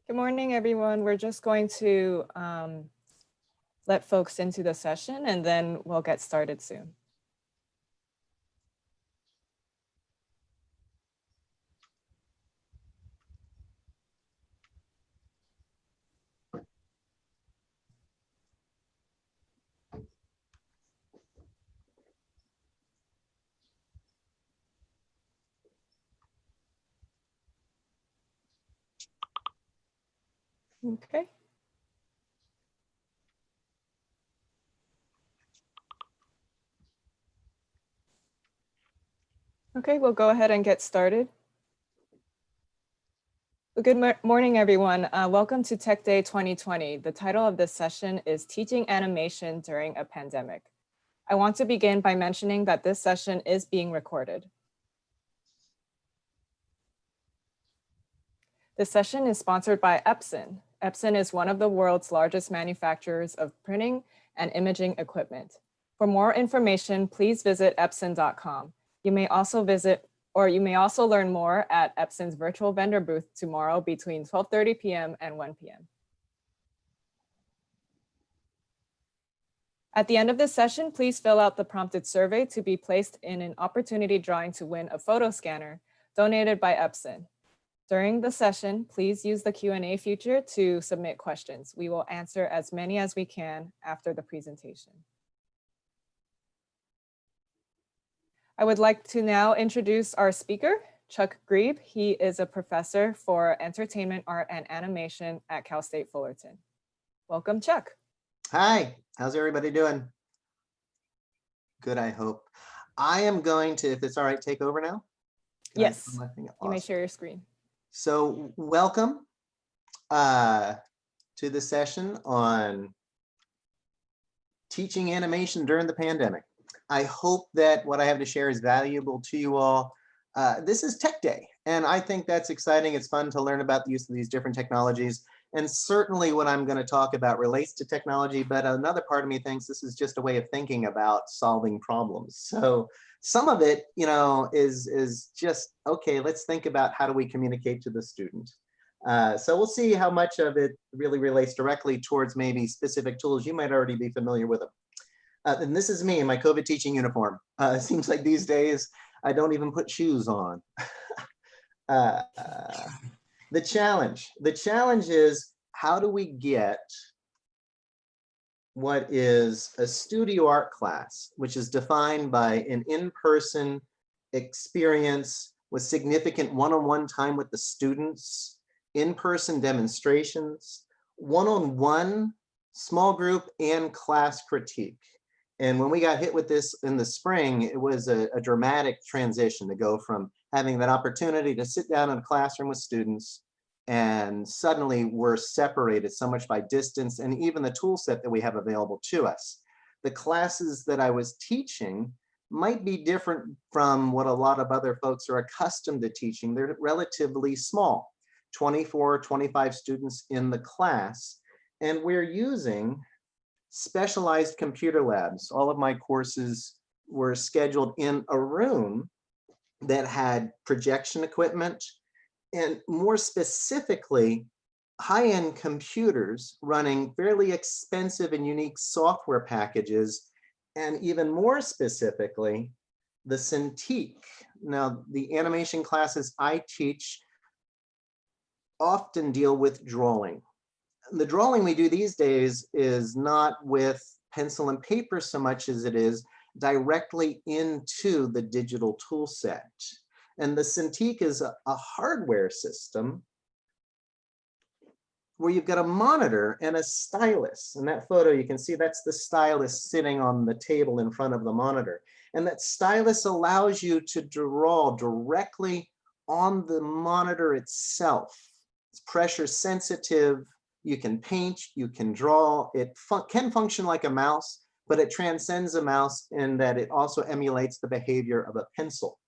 Good morning, everyone. We're just going to let folks into the session and then we'll get started soon. Okay. Okay, we'll go ahead and get started. Well, good morning, everyone. Welcome to Tech Day 2020. The title of this session is Teaching Animation During a Pandemic. I want to begin by mentioning that this session is being recorded. This session is sponsored by Epson. Epson is one of the world's largest manufacturers of printing and imaging equipment. For more information, please visit epson.com. You may also learn more at Epson's virtual vendor booth tomorrow between 12:30 p.m. and 1 p.m. At the end of this session, please fill out the prompted survey to be placed in an opportunity drawing to win a photo scanner donated by Epson. During the session, please use the Q&A feature to submit questions. We will answer as many as we can after the presentation. I would like to now introduce our speaker, Chuck Grieb. He is a professor for entertainment, art, and animation at Cal State Fullerton. Welcome, Chuck. Hi, how's everybody doing? Good, I hope. I am going to, if it's all right, take over now? Yes, Awesome. You may share your screen. So welcome to the session on teaching animation during the pandemic. I hope that what I have to share is valuable to you all. This is Tech Day, and I think that's exciting. It's fun to learn about the use of these different technologies. And certainly what I'm going to talk about relates to technology, but another part of me thinks this is just a way of thinking about solving problems. So some of it, is just, okay, let's think about how do we communicate to the student. So we'll see how much of it really relates directly towards maybe specific tools. You might already be familiar with them. And this is me in my COVID teaching uniform. It seems like these days I don't even put shoes on. The challenge is, how do we get what is a studio art class, which is defined by an in-person experience with significant one-on-one time with the students, in-person demonstrations, one-on-one small group and class critique. And when we got hit with this in the spring, it was a dramatic transition to go from having that opportunity to sit down in a classroom with students, and suddenly we're separated so much by distance and even the tool set that we have available to us. The classes that I was teaching might be different from what a lot of other folks are accustomed to teaching. They're relatively small, 24, 25 students in the class, and we're using specialized computer labs. All of my courses were scheduled in a room that had projection equipment, and more specifically, high-end computers running fairly expensive and unique software packages, and even more specifically, the Cintiq. Now, the animation classes I teach often deal with drawing. The drawing we do these days is not with pencil and paper so much as it is directly into the digital tool set. And the Cintiq is a hardware system where you've got a monitor and a stylus. In that photo, you can see that's the stylus sitting on the table in front of the monitor. And that stylus allows you to draw directly on the monitor itself. It's pressure sensitive. You can paint, you can draw. It can function like a mouse, but it transcends a mouse in that it also emulates the behavior of a pencil.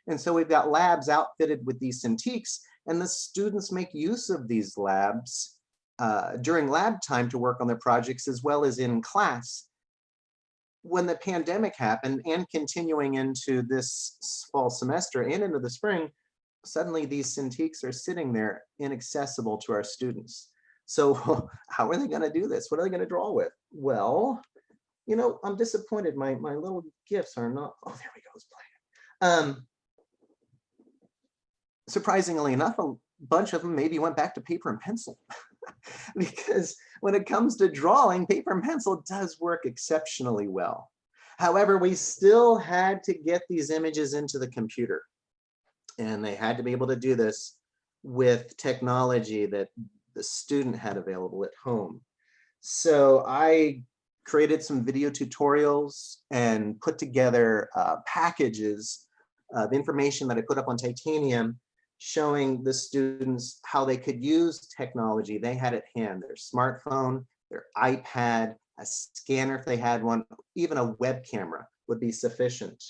And so we've got labs outfitted with these Cintiqs, and the students make use of these labs during lab time to work on their projects, as well as in class. When the pandemic happened, and continuing into this fall semester and into the spring, suddenly these Cintiqs are sitting there inaccessible to our students. So how are they going to do this? What are they going to draw with? Well, you know, I'm disappointed. My little GIFs are not, oh, there we go, it's playing. Surprisingly enough, a bunch of them maybe went back to paper and pencil because when it comes to drawing, paper and pencil does work exceptionally well. However, we still had to get these images into the computer, and they had to be able to do this with technology that the student had available at home. So I created some video tutorials and put together packages of information that I put up on Titanium, showing the students how they could use technology they had at hand, their smartphone, their iPad, a scanner if they had one, even a web camera would be sufficient.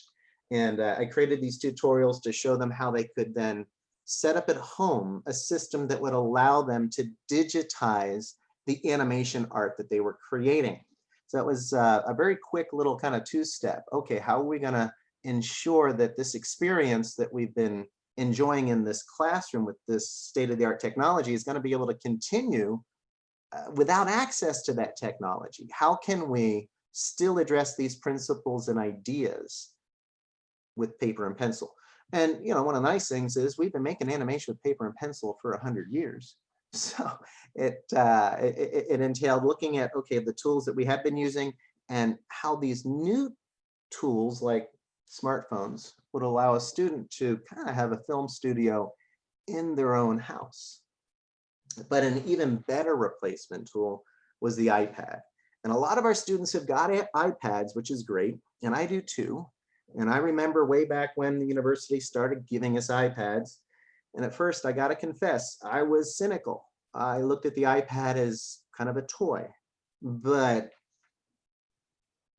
And I created these tutorials to show them how they could then set up at home a system that would allow them to digitize the animation art that they were creating. So that was a very quick little kind of two-step. Okay, how are we going to ensure that this experience that we've been enjoying in this classroom with this state-of-the-art technology is going to be able to continue without access to that technology? How can we still address these principles and ideas with paper and pencil? And you know, one of the nice things is we've been making animation with paper and pencil for 100 years. So it entailed looking at, okay, the tools that we have been using and how these new tools like smartphones would allow a student to kind of have a film studio in their own house. But an even better replacement tool was the iPad. And a lot of our students have got iPads, which is great, and I do too. And I remember way back when the university started giving us iPads. And at first, I got to confess, I was cynical. I looked at the iPad as kind of a toy. But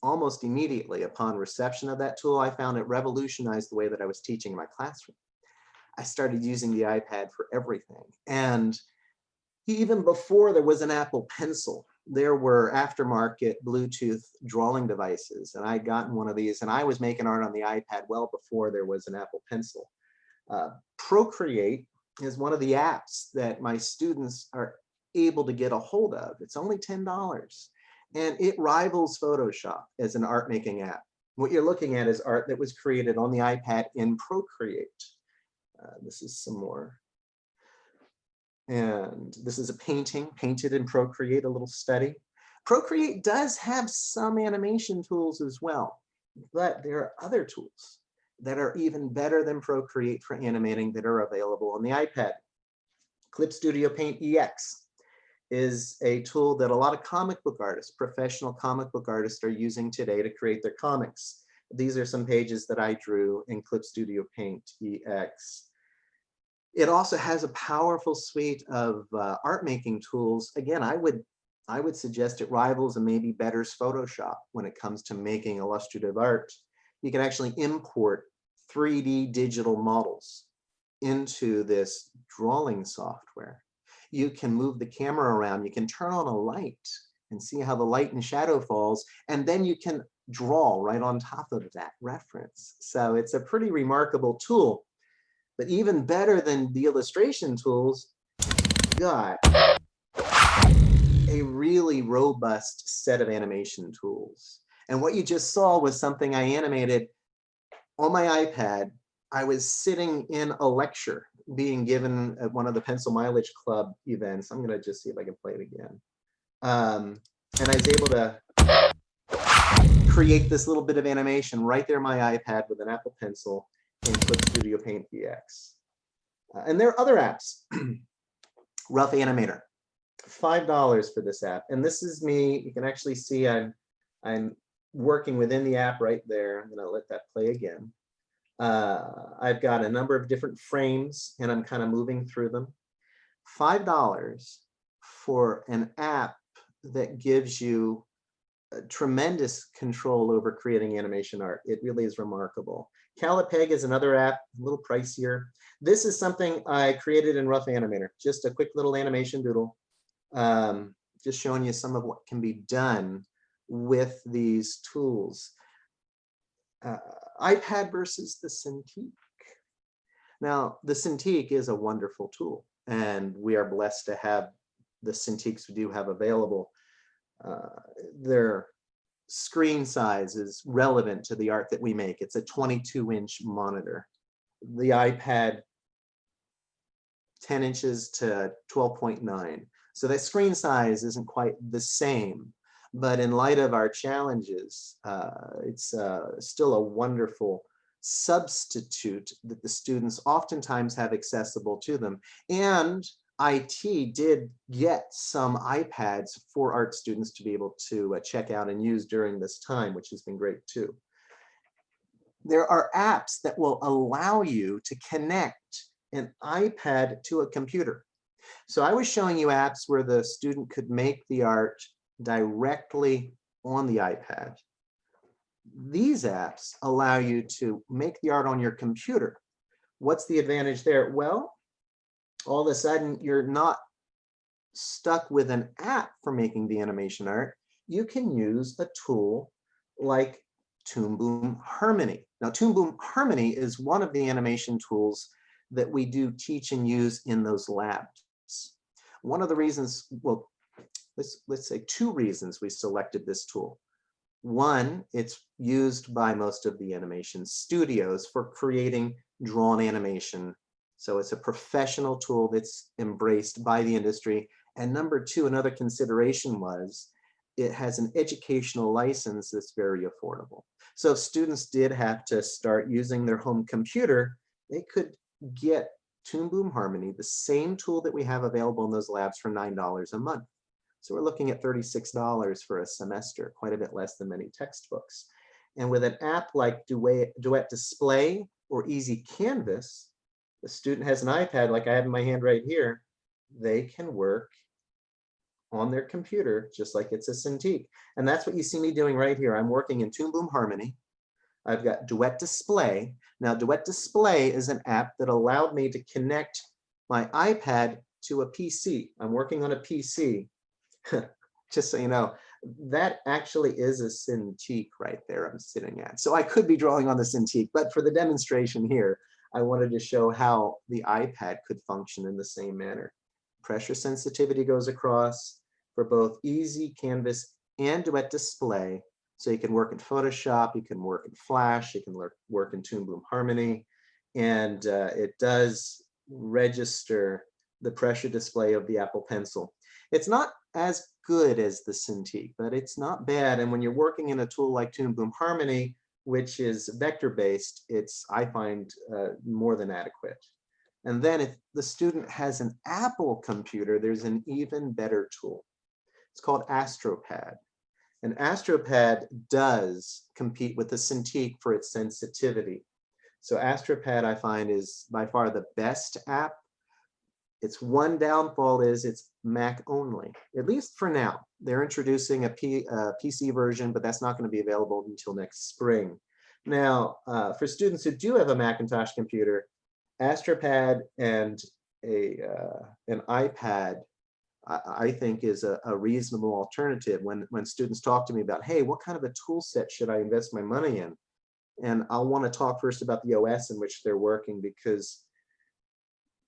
almost immediately upon reception of that tool, I found it revolutionized the way that I was teaching in my classroom. I started using the iPad for everything. And even before there was an Apple Pencil, there were aftermarket Bluetooth drawing devices. And I'd gotten one of these, and I was making art on the iPad well before there was an Apple Pencil. Procreate is one of the apps that my students are able to get a hold of. It's only $10, and it rivals Photoshop as an art making app. What you're looking at is art that was created on the iPad in Procreate. This is some more. And this is a painting painted in Procreate, a little study. Procreate does have some animation tools as well, but there are other tools that are even better than Procreate for animating that are available on the iPad. Clip Studio Paint EX is a tool that a lot of comic book artists, professional comic book artists, are using today to create their comics. These are some pages that I drew in Clip Studio Paint EX. It also has a powerful suite of art making tools. Again, I would suggest it rivals and maybe betters Photoshop when it comes to making illustrative art. You can actually import 3D digital models into this drawing software. You can move the camera around. You can turn on a light and see how the light and shadow falls, and then you can draw right on top of that reference. So it's a pretty remarkable tool. But even better than the illustration tools, got a really robust set of animation tools. And what you just saw was something I animated on my iPad. I was sitting in a lecture being given at one of the Pencil Mileage Club events. I'm gonna just see if I can play it again. And I was able to create this little bit of animation right there on my iPad with an Apple Pencil in Clip Studio Paint EX. And there are other apps. Rough Animator, $5 for this app. And this is me. You can actually see I'm working within the app right there. I'm gonna let that play again. I've got a number of different frames and I'm kind of moving through them. $5 for an app that gives you tremendous control over creating animation art. It really is remarkable. Calipeg is another app, a little pricier. This is something I created in Rough Animator, just a quick little animation doodle, just showing you some of what can be done with these tools. iPad versus the Cintiq. Now, the Cintiq is a wonderful tool, and we are blessed to have the Cintiqs we do have available. Their screen size is relevant to the art that we make. It's a 22-inch monitor. The iPad, 10 inches to 12.9. So that screen size isn't quite the same, but in light of our challenges, it's still a wonderful substitute that the students oftentimes have accessible to them. And IT did get some iPads for art students to be able to check out and use during this time, which has been great too. There are apps that will allow you to connect an iPad to a computer. So I was showing you apps where the student could make the art directly on the iPad. These apps allow you to make the art on your computer. What's the advantage there? Well, all of a sudden you're not stuck with an app for making the animation art. You can use a tool like Toon Boom Harmony. Now, Toon Boom Harmony is one of the animation tools that we do teach and use in those labs. One of the reasons, well, let's say two reasons we selected this tool. One, it's used by most of the animation studios for creating drawn animation. So it's a professional tool that's embraced by the industry. And number two, another consideration was it has an educational license that's very affordable. So if students did have to start using their home computer, they could get Toon Boom Harmony, the same tool that we have available in those labs, for $9 a month. So we're looking at $36 for a semester, quite a bit less than many textbooks. And with an app like Duet Display or Easy Canvas, the student has an iPad like I have in my hand right here, they can work on their computer just like it's a Cintiq. And that's what you see me doing right here. I'm working in Toon Boom Harmony. I've got Duet Display. Now, Duet Display is an app that allowed me to connect my iPad to a PC. I'm working on a PC. Just so you know, that actually is a Cintiq right there I'm sitting at. So I could be drawing on the Cintiq, but for the demonstration here, I wanted to show how the iPad could function in the same manner. Pressure sensitivity goes across for both Easy Canvas and Duet Display. So you can work in Photoshop, you can work in Flash, you can work in Toon Boom Harmony, and it does register the pressure display of the Apple Pencil. It's not as good as the Cintiq, but it's not bad. And when you're working in a tool like Toon Boom Harmony, which is vector-based, it's, I find, more than adequate. And then if the student has an Apple computer, there's an even better tool. It's called AstroPad. And AstroPad does compete with the Cintiq for its sensitivity. So AstroPad, I find, is by far the best app. Its one downfall is it's Mac only, at least for now. They're introducing a PC version, but that's not going to be available until next spring. Now, for students who do have a Macintosh computer, AstroPad and an iPad, I think, is a reasonable alternative when students talk to me about, hey, what kind of a tool set should I invest my money in? And I'll want to talk first about the OS in which they're working, because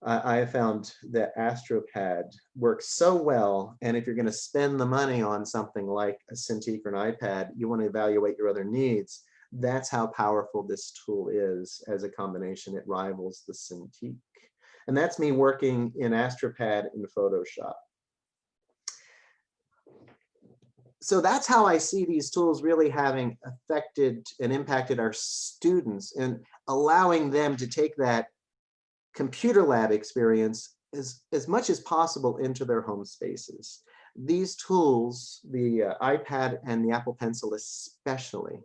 I have found that AstroPad works so well. And if you're going to spend the money on something like a Cintiq or an iPad, you want to evaluate your other needs. That's how powerful this tool is as a combination. It rivals the Cintiq. And that's me working in AstroPad in Photoshop. So that's how I see these tools really having affected and impacted our students and allowing them to take that computer lab experience as much as possible into their home spaces. These tools, the iPad and the Apple Pencil especially,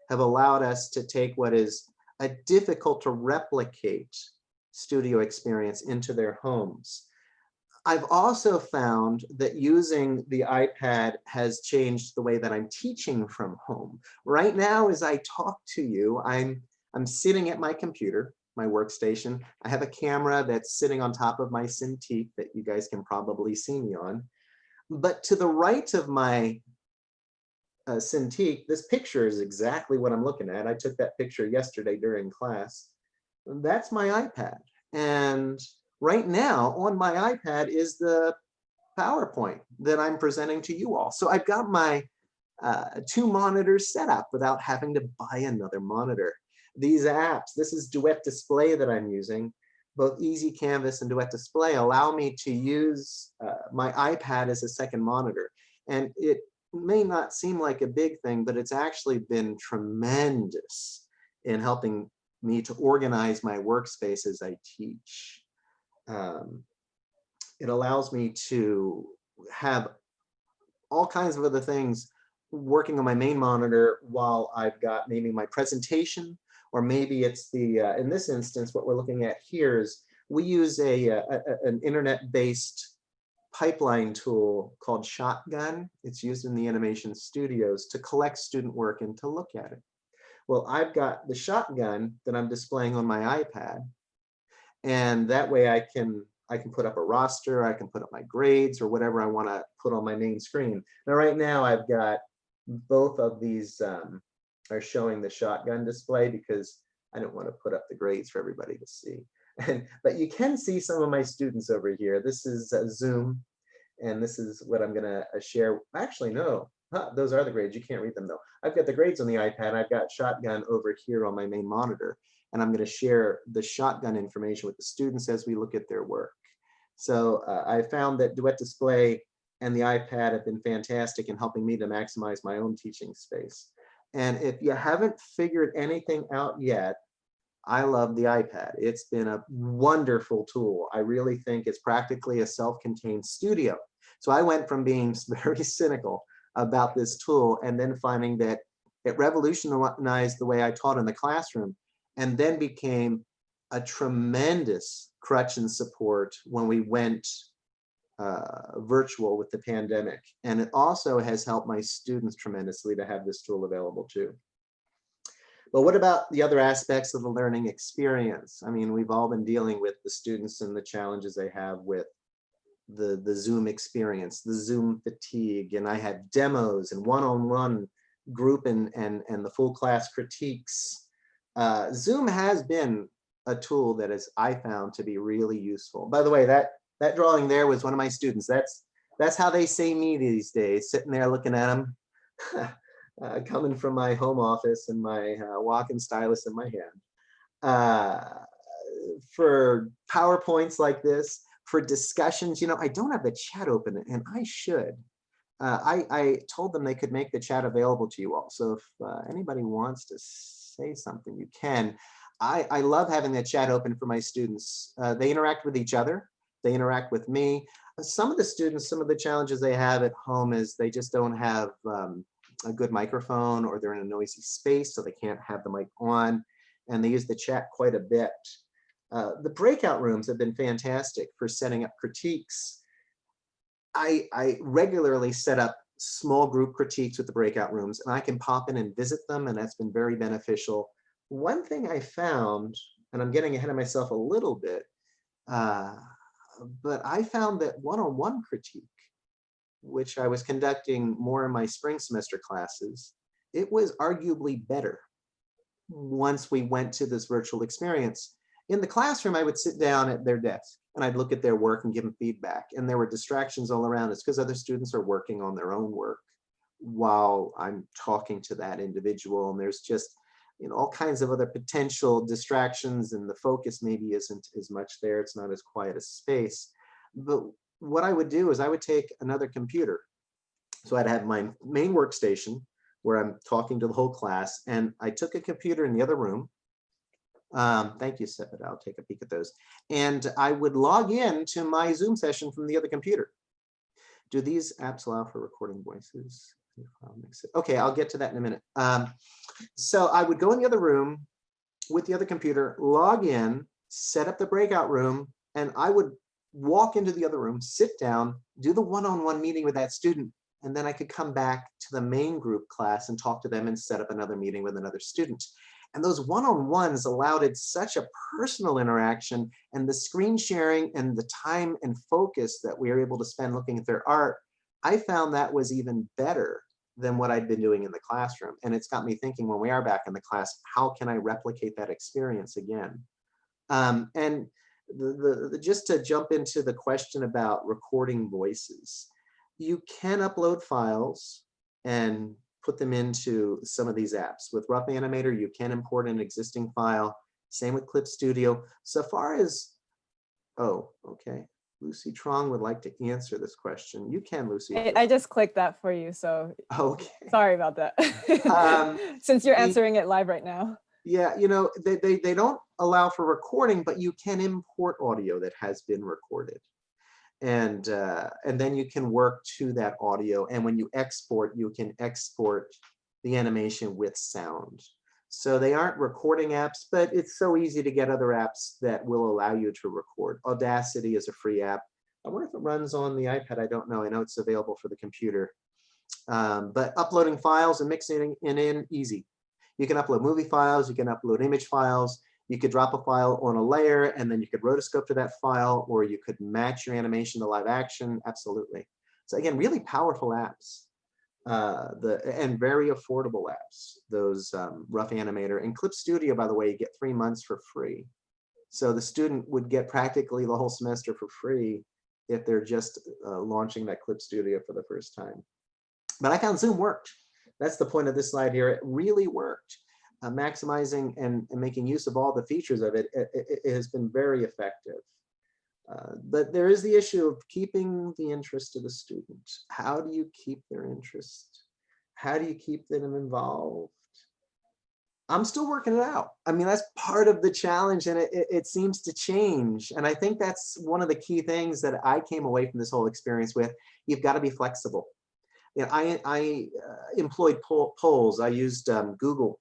have allowed us to take what is a difficult to replicate studio experience into their homes. I've also found that using the iPad has changed the way that I'm teaching from home. Right now, as I talk to you, I'm sitting at my computer, my workstation. I have a camera that's sitting on top of my Cintiq that you guys can probably see me on. But to the right of my Cintiq, this picture is exactly what I'm looking at. I took that picture yesterday during class. That's my iPad. And right now on my iPad is the PowerPoint that I'm presenting to you all. So I've got my 2 monitors set up without having to buy another monitor. These apps, this is Duet Display that I'm using. Both Easy Canvas and Duet Display allow me to use my iPad as a second monitor. And it may not seem like a big thing, but it's actually been tremendous in helping me to organize my workspace as I teach. Um, it allows me to have all kinds of other things working on my main monitor while I've got maybe my presentation, or maybe it's the, in this instance, what we're looking at here is we use an internet-based pipeline tool called Shotgun. It's used in the animation studios to collect student work and to look at it. Well, I've got the Shotgun that I'm displaying on my iPad, and that way I can put up a roster, I can put up my grades or whatever I want to put on my main screen. Now, right now I've got both of these are showing the Shotgun display because I don't want to put up the grades for everybody to see. But you can see some of my students over here. This is Zoom, and this is what I'm going to share. Actually, no, those are the grades. You can't read them though. I've got the grades on the iPad. I've got Shotgun over here on my main monitor, and I'm going to share the Shotgun information with the students as we look at their work. So I found that Duet Display and the iPad have been fantastic in helping me to maximize my own teaching space. And if you haven't figured anything out yet, I love the iPad. It's been a wonderful tool. I really think it's practically a self-contained studio. So I went from being very cynical about this tool and then finding that it revolutionized the way I taught in the classroom, and then became a tremendous crutch and support when we went virtual with the pandemic. And it also has helped my students tremendously to have this tool available too. But what about the other aspects of the learning experience? I mean, we've all been dealing with the students and the challenges they have with the Zoom experience, the Zoom fatigue, and I had demos and one-on-one group and the full class critiques. Zoom has been a tool that I found to be really useful. By the way, that drawing there was one of my students. That's how they say me these days, sitting there looking at them, coming from my home office and my walking stylus in my hand. For PowerPoints like this, for discussions, you know, I don't have the chat open, and I should. I told them they could make the chat available to you all. So if anybody wants to say something, you can. I love having the chat open for my students. They interact with each other. They interact with me. Some of the students, some of the challenges they have at home is they just don't have a good microphone, or they're in a noisy space, so they can't have the mic on, and they use the chat quite a bit. The breakout rooms have been fantastic for setting up critiques. I regularly set up small group critiques with the breakout rooms, and I can pop in and visit them, and that's been very beneficial. One thing I found, and I'm getting ahead of myself a little bit, but I found that one-on-one critique, which I was conducting more in my spring semester classes, it was arguably better once we went to this virtual experience. In the classroom, I would sit down at their desk and I'd look at their work and give them feedback. And there were distractions all around us because other students are working on their own work while I'm talking to that individual. And there's just, you know, all kinds of other potential distractions, and the focus maybe isn't as much there. It's not as quiet a space. But what I would do is I would take another computer. So I'd have my main workstation where I'm talking to the whole class, and I took a computer in the other room. Thank you, Sepid. I'll take a peek at those. And I would log in to my Zoom session from the other computer. Do these apps allow for recording voices? Okay, I'll get to that in a minute. So I would go in the other room with the other computer, log in, set up the breakout room, and I would walk into the other room, sit down, do the one-on-one meeting with that student, and then I could come back to the main group class and talk to them and set up another meeting with another student. And those one-on-ones allowed it such a personal interaction, and the screen sharing and the time and focus that we were able to spend looking at their art, I found that was even better than what I'd been doing in the classroom. And it's got me thinking, when we are back in the class, how can I replicate that experience again? And just to jump into the question about recording voices, you can upload files and put them into some of these apps. With Rough Animator, you can import an existing file. Same with Clip Studio. So far as, oh, okay. Lucy Trong would like to answer this question. You can, Lucy. I just clicked that for you, so Okay. sorry about that. Since you're answering it live right now. Yeah, you know, they don't allow for recording, but you can import audio that has been recorded. And then you can work to that audio. And when you export, you can export the animation with sound. So they aren't recording apps, but it's so easy to get other apps that will allow you to record. Audacity is a free app. I wonder if it runs on the iPad. I don't know. I know it's available for the computer. But uploading files and mixing it in easy. You can upload movie files. You can upload image files. You could drop a file on a layer and then you could rotoscope to that file, or you could match your animation to live action. Absolutely. So again, really powerful apps. And very affordable apps, those Rough Animator and Clip Studio, by the way, you get 3 months for free. So the student would get practically the whole semester for free if they're just launching that Clip Studio for the first time. But I found Zoom worked. That's the point of this slide here. It really worked. Maximizing and making use of all the features of it, it has been very effective. But there is the issue of keeping the interest of the student. How do you keep their interest? How do you keep them involved? I'm still working it out. I mean, that's part of the challenge, and it seems to change. And I think that's one of the key things that I came away from this whole experience with. You've got to be flexible. You know, I employed polls. I used Google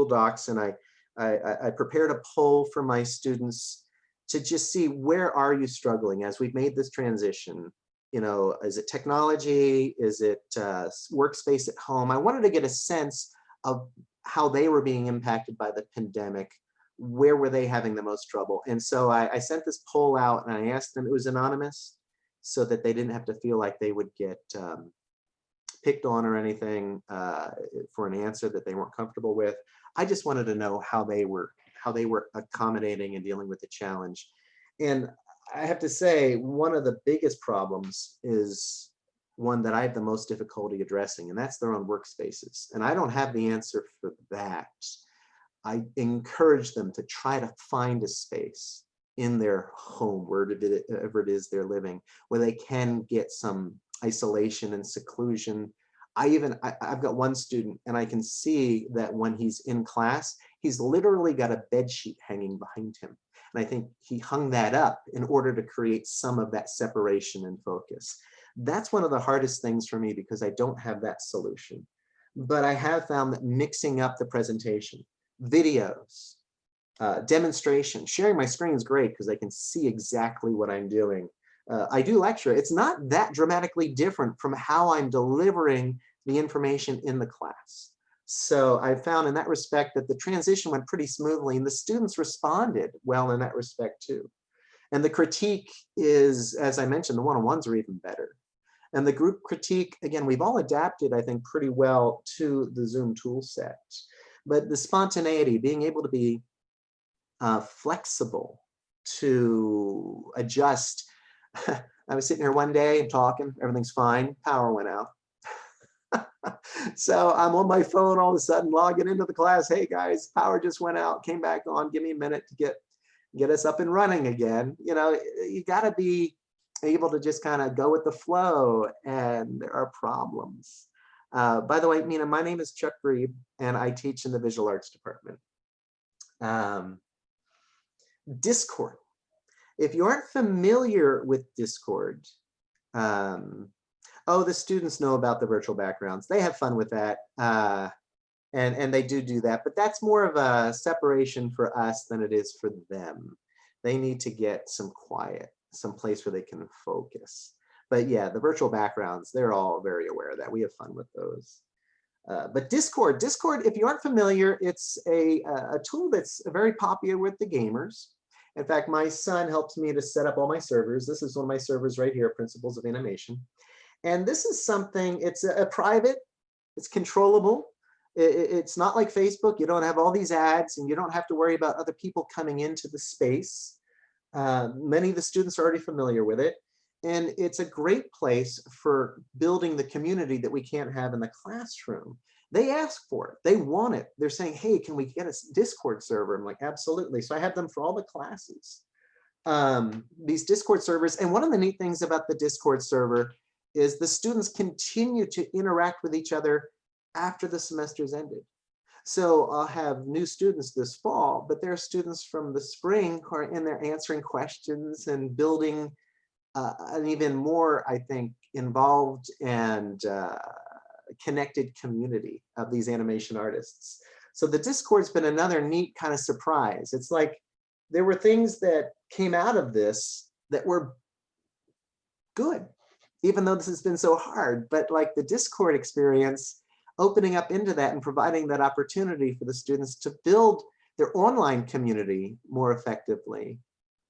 Docs, and I prepared a poll for my students to just see, where are you struggling as we've made this transition? You know, is it technology? Is it workspace at home? I wanted to get a sense of how they were being impacted by the pandemic. Where were they having the most trouble? And so I sent this poll out and I asked them, it was anonymous, so that they didn't have to feel like they would get picked on or anything for an answer that they weren't comfortable with. I just wanted to know how they were accommodating and dealing with the challenge. And I have to say, one of the biggest problems is one that I have the most difficulty addressing, and that's their own workspaces. And I don't have the answer for that. I encourage them to try to find a space in their home, wherever it is they're living, where they can get some isolation and seclusion. I've got one student, and I can see that when he's in class, he's literally got a bed sheet hanging behind him. And I think he hung that up in order to create some of that separation and focus. That's one of the hardest things for me, because I don't have that solution. But I have found that mixing up the presentation, videos, demonstration, sharing my screen is great because I can see exactly what I'm doing. I do lecture. It's not that dramatically different from how I'm delivering the information in the class. So I found in that respect that the transition went pretty smoothly, and the students responded well in that respect too. And the critique is, as I mentioned, the one-on-ones are even better. And the group critique, again, we've all adapted, I think, pretty well to the Zoom tool set. But the spontaneity, being able to be flexible, to adjust. I was sitting here one day and talking, everything's fine, power went out. So I'm on my phone all of a sudden, logging into the class. Hey guys, power just went out, came back on, give me a minute to get us up and running again. You know, you gotta be able to just kind of go with the flow, and there are problems. By the way, Mina, my name is Chuck Grieb, and I teach in the visual arts department. Discord. If you aren't familiar with Discord, the students know about the virtual backgrounds. They have fun with that, and they do that, but that's more of a separation for us than it is for them. They need to get some quiet, some place where they can focus. But yeah, the virtual backgrounds, they're all very aware of that. We have fun with those. But Discord, if you aren't familiar, it's a tool that's very popular with the gamers. In fact, my son helps me to set up all my servers. This is one of my servers right here, Principles of Animation. And this is something, it's a private, it's controllable. It's not like Facebook. You don't have all these ads, and you don't have to worry about other people coming into the space. Many of the students are already familiar with it, and it's a great place for building the community that we can't have in the classroom. They ask for it, they want it. They're saying, hey, can we get a Discord server? I'm like, absolutely. So I have them for all the classes. These Discord servers, and one of the neat things about the Discord server is the students continue to interact with each other after the semester's ended. So I'll have new students this fall, but there are students from the spring who are in there answering questions and building an even more, I think, involved and connected community of these animation artists. So the Discord's been another neat kind of surprise. It's like there were things that came out of this that were good, even though this has been so hard. But like the Discord experience, opening up into that and providing that opportunity for the students to build their online community more effectively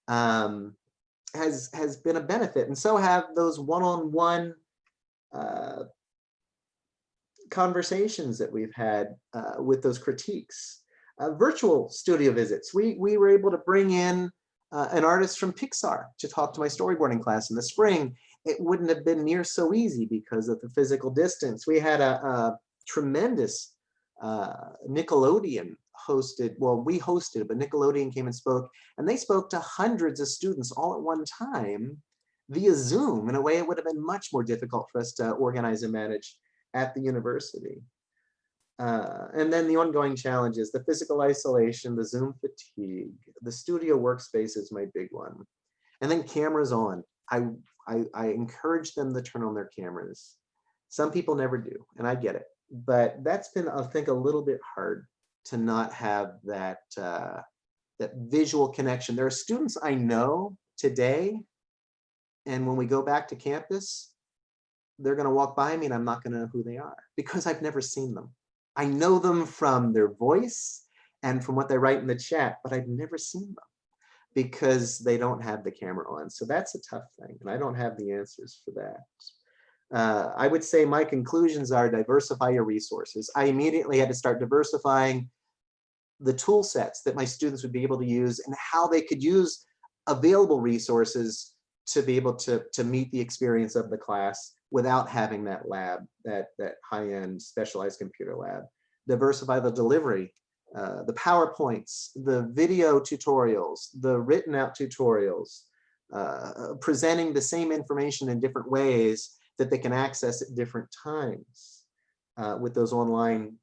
has been a benefit. And so have those one-on-one conversations that we've had with those critiques. Virtual studio visits. We were able to bring in an artist from Pixar to talk to my storyboarding class in the spring. It wouldn't have been near so easy because of the physical distance. We had a tremendous Nickelodeon hosted, well, we hosted, but Nickelodeon came and spoke, and they spoke to hundreds of students all at one time via Zoom in a way it would have been much more difficult for us to organize and manage at the university. And then the ongoing challenges, the physical isolation, the Zoom fatigue, the studio workspace is my big one. And then cameras on. I encourage them to turn on their cameras. Some people never do, and I get it. But that's been, I think, a little bit hard to not have that, that visual connection. There are students I know today, and when we go back to campus, they're going to walk by me and I'm not going to know who they are because I've never seen them. I know them from their voice and from what they write in the chat, but I've never seen them because they don't have the camera on. So that's a tough thing, and I don't have the answers for that. I would say my conclusions are diversify your resources. I immediately had to start diversifying the tool sets that my students would be able to use and how they could use available resources to be able to meet the experience of the class without having that lab, that high-end specialized computer lab. Diversify the delivery, the PowerPoints, the video tutorials, the written out tutorials, presenting the same information in different ways that they can access at different times with those online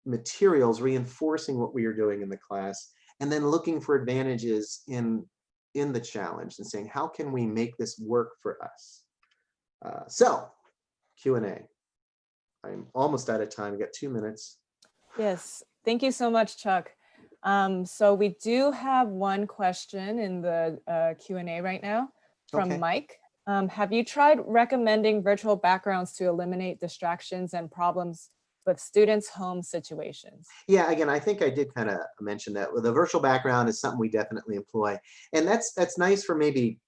materials, reinforcing what we are doing in the class, and then looking for advantages in the challenge and saying, how can we make this work for us? So Q&A. I'm almost out of time. I got 2 minutes. Yes, thank you so much, Chuck. So we do have one question in the Q&A right now from Okay. Mike. Have you tried recommending virtual backgrounds to eliminate distractions and problems with students' home situations? Yeah, again, I think I did kind of mention that. The virtual background is something we definitely employ. And that's nice for maybe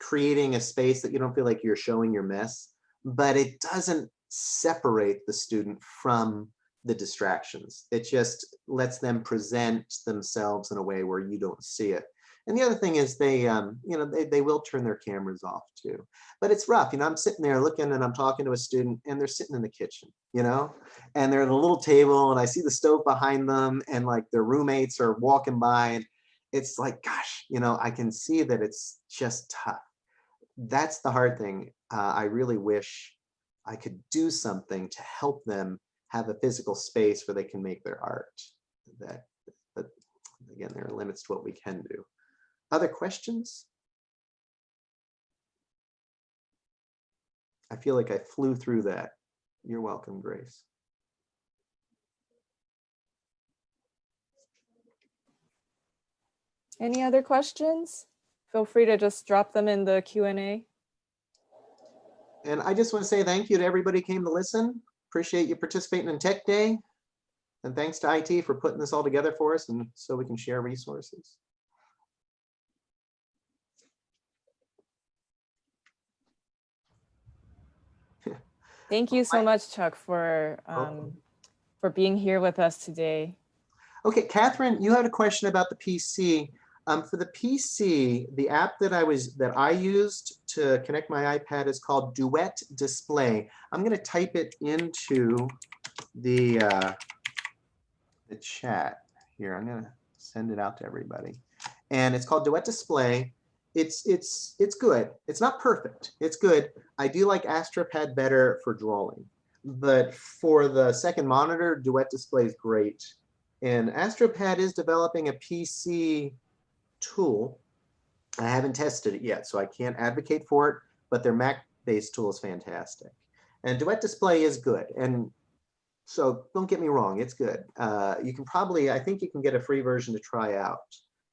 creating a space that you don't feel like you're showing your mess, but it doesn't separate the student from the distractions. It just lets them present themselves in a way where you don't see it. And the other thing is they, they will turn their cameras off too. But it's rough. I'm sitting there looking and I'm talking to a student and they're sitting in the kitchen, and they're at a little table and I see the stove behind them and like their roommates are walking by. And it's like, gosh, I can see that it's just tough. That's the hard thing. I really wish I could do something to help them have a physical space where they can make their art. But again, there are limits to what we can do. Other questions? I feel like I flew through that. You're welcome, Grace. Any other questions? Feel free to just drop them in the Q&A. And I just want to say thank you to everybody who came to listen. Appreciate you participating in Tech Day. And thanks to IT for putting this all together for us and so we can share resources. Thank you so much, Chuck, for being here with us today. Okay, Catherine, you had a question about the PC. For the PC, the app that I used to connect my iPad is called Duet Display. I'm going to type it into the chat here. I'm going to send it out to everybody, and it's called Duet Display. It's good. It's not perfect. It's good. I do like AstroPad better for drawing, but for the second monitor, Duet Display is great. And AstroPad is developing a PC tool. I haven't tested it yet, so I can't advocate for it, but their Mac-based tool is fantastic. And Duet Display is good. And so don't get me wrong, it's good. You can probably, I think you can get a free version to try out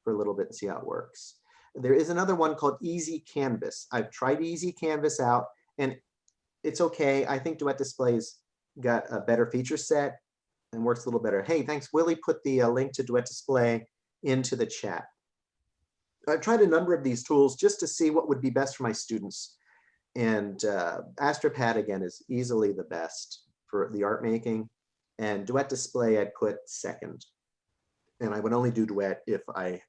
for a little bit and see how it works. There is another one called Easy Canvas. I've tried Easy Canvas out and it's okay. I think Duet Display's got a better feature set and works a little better. Hey, thanks. Willie put the link to Duet Display into the chat. I've tried a number of these tools just to see what would be best for my students. And AstroPad, again, is easily the best for the art making. And Duet Display I'd put second. And I would only do Duet if I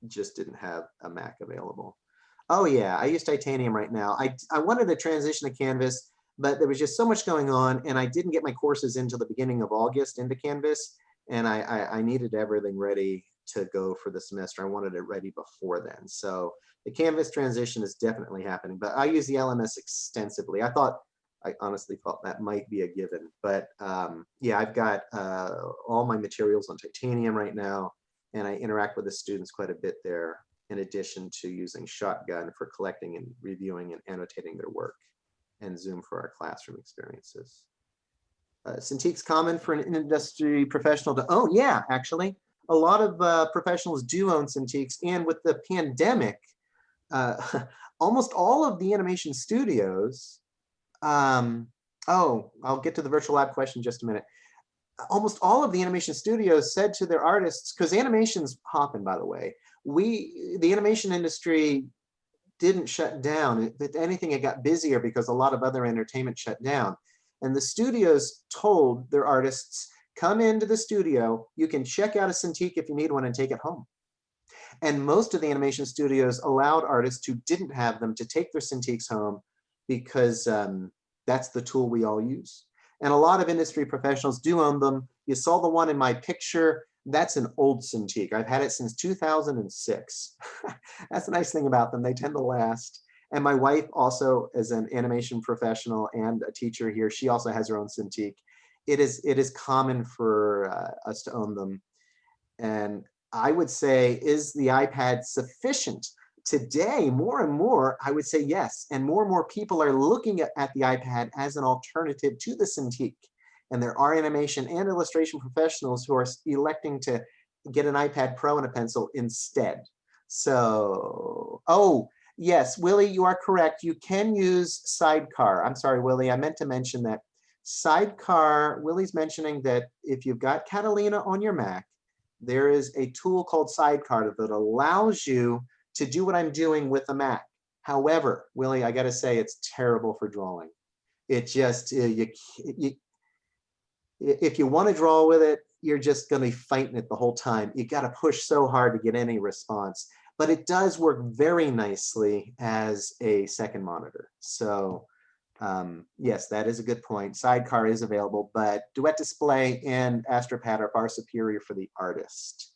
just didn't have a Mac available. Oh yeah, I use Titanium right now. I wanted to transition to Canvas, but there was just so much going on and I didn't get my courses until the beginning of August into Canvas. And I needed everything ready to go for the semester. I wanted it ready before then. So the Canvas transition is definitely happening, but I use the LMS extensively. I honestly thought that might be a given, but yeah, I've got all my materials on Titanium right now, and I interact with the students quite a bit there, in addition to using Shotgun for collecting and reviewing and annotating their work, and Zoom for our classroom experiences. Cintiq's common for an industry professional to own. Yeah, actually, a lot of professionals do own Cintiqs, and with the pandemic, almost all of the animation studios, oh, I'll get to the virtual lab question in just a minute. Almost all of the animation studios said to their artists, because animation's popping, by the way, the animation industry didn't shut down. If anything, it got busier because a lot of other entertainment shut down. And the studios told their artists, come into the studio, you can check out a Cintiq if you need one and take it home. And most of the animation studios allowed artists who didn't have them to take their Cintiqs home because that's the tool we all use. And a lot of industry professionals do own them. You saw the one in my picture. That's an old Cintiq. I've had it since 2006. That's the nice thing about them. They tend to last. And my wife also is an animation professional and a teacher here. She also has her own Cintiq. It is common for us to own them. And I would say, is the iPad sufficient? Today, more and more, I would say yes. And more people are looking at the iPad as an alternative to the Cintiq. And there are animation and illustration professionals who are electing to get an iPad Pro and a pencil instead. So, oh, yes, Willie, you are correct. You can use Sidecar. I'm sorry, Willie, I meant to mention that. Sidecar, Willie's mentioning that if you've got Catalina on your Mac, there is a tool called Sidecar that allows you to do what I'm doing with a Mac. However, Willie, I gotta say, it's terrible for drawing. It just, if you want to draw with it, you're just going to be fighting it the whole time. You got to push so hard to get any response, but it does work very nicely as a second monitor. So yes, that is a good point. Sidecar is available, but Duet Display and AstroPad are far superior for the artist.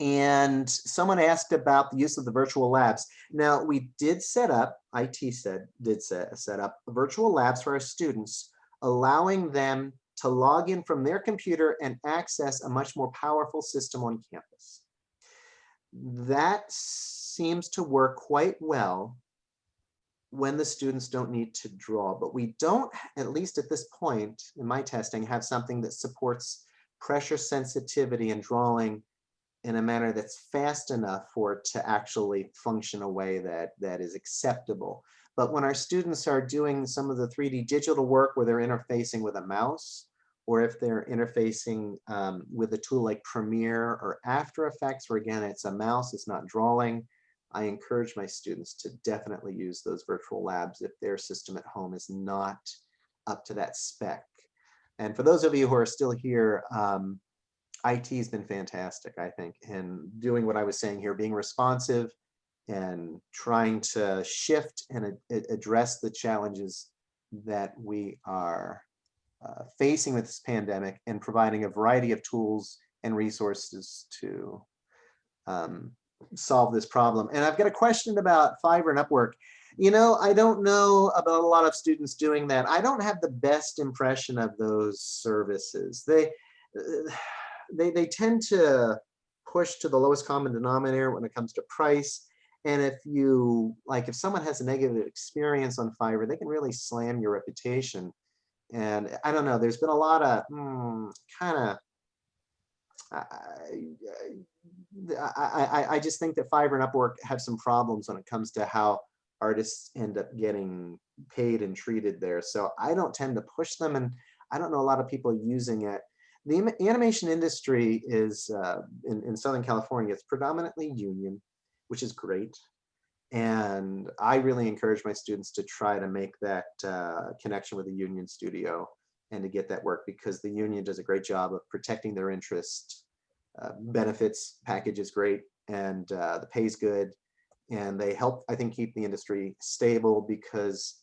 And someone asked about the use of the virtual labs. Now, we did set up, did set up virtual labs for our students, allowing them to log in from their computer and access a much more powerful system on campus. That seems to work quite well when the students don't need to draw, but we don't, at least at this point in my testing, have something that supports pressure sensitivity and drawing in a manner that's fast enough for it to actually function a way that is acceptable. But when our students are doing some of the 3D digital work where they're interfacing with a mouse, or if they're interfacing with a tool like Premiere or After Effects, where again, it's a mouse, it's not drawing, I encourage my students to definitely use those virtual labs if their system at home is not up to that spec. And for those of you who are still here, IT has been fantastic, I think, in doing what I was saying here, being responsive and trying to shift and address the challenges that we are facing with this pandemic, and providing a variety of tools and resources to solve this problem. And I've got a question about Fiverr and Upwork. You know, I don't know about a lot of students doing that. I don't have the best impression of those services. They tend to push to the lowest common denominator when it comes to price. And if someone has a negative experience on Fiverr, they can really slam your reputation. And I don't know, there's been a lot of I just think that Fiverr and Upwork have some problems when it comes to how artists end up getting paid and treated there. So I don't tend to push them, and I don't know a lot of people using it. The animation industry is in Southern California, it's predominantly union, which is great. And I really encourage my students to try to make that connection with a union studio and to get that work, because the union does a great job of protecting their interest. Benefits package is great, and the pay's good, and they help, I think, keep the industry stable, because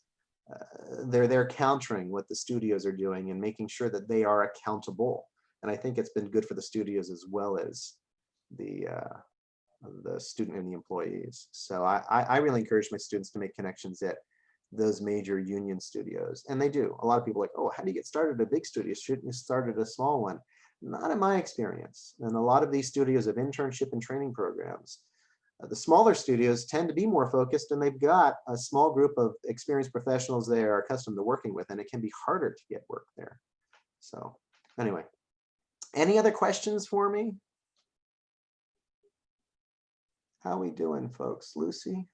they're countering what the studios are doing and making sure that they are accountable. And I think it's been good for the studios as well as the student and the employees. So I really encourage my students to make connections at those major union studios, and they do. A lot of people are like, oh, how do you get started at a big studio? Shouldn't you start at a small one? Not in my experience. And a lot of these studios have internship and training programs. The smaller studios tend to be more focused, and they've got a small group of experienced professionals they are accustomed to working with, and it can be harder to get work there. So anyway, any other questions for me? How we doing, folks? Lucy?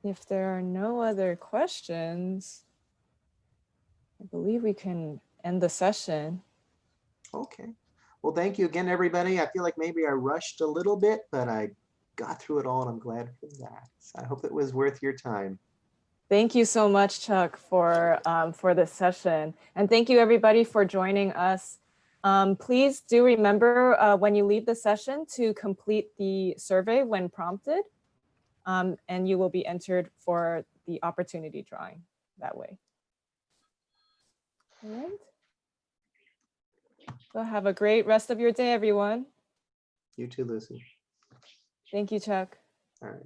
If there are no other questions, I believe we can end the session. Okay. Well, thank you again, everybody. I feel like maybe I rushed a little bit, but I got through it all, and I'm glad for that. So I hope it was worth your time. Thank you so much, Chuck, for this session. And thank you, everybody, for joining us. Please do remember when you leave the session to complete the survey when prompted, and you will be entered for the opportunity drawing that way. All right. So have a great rest of your day, everyone. You too, Lucy. Thank you, Chuck. All right.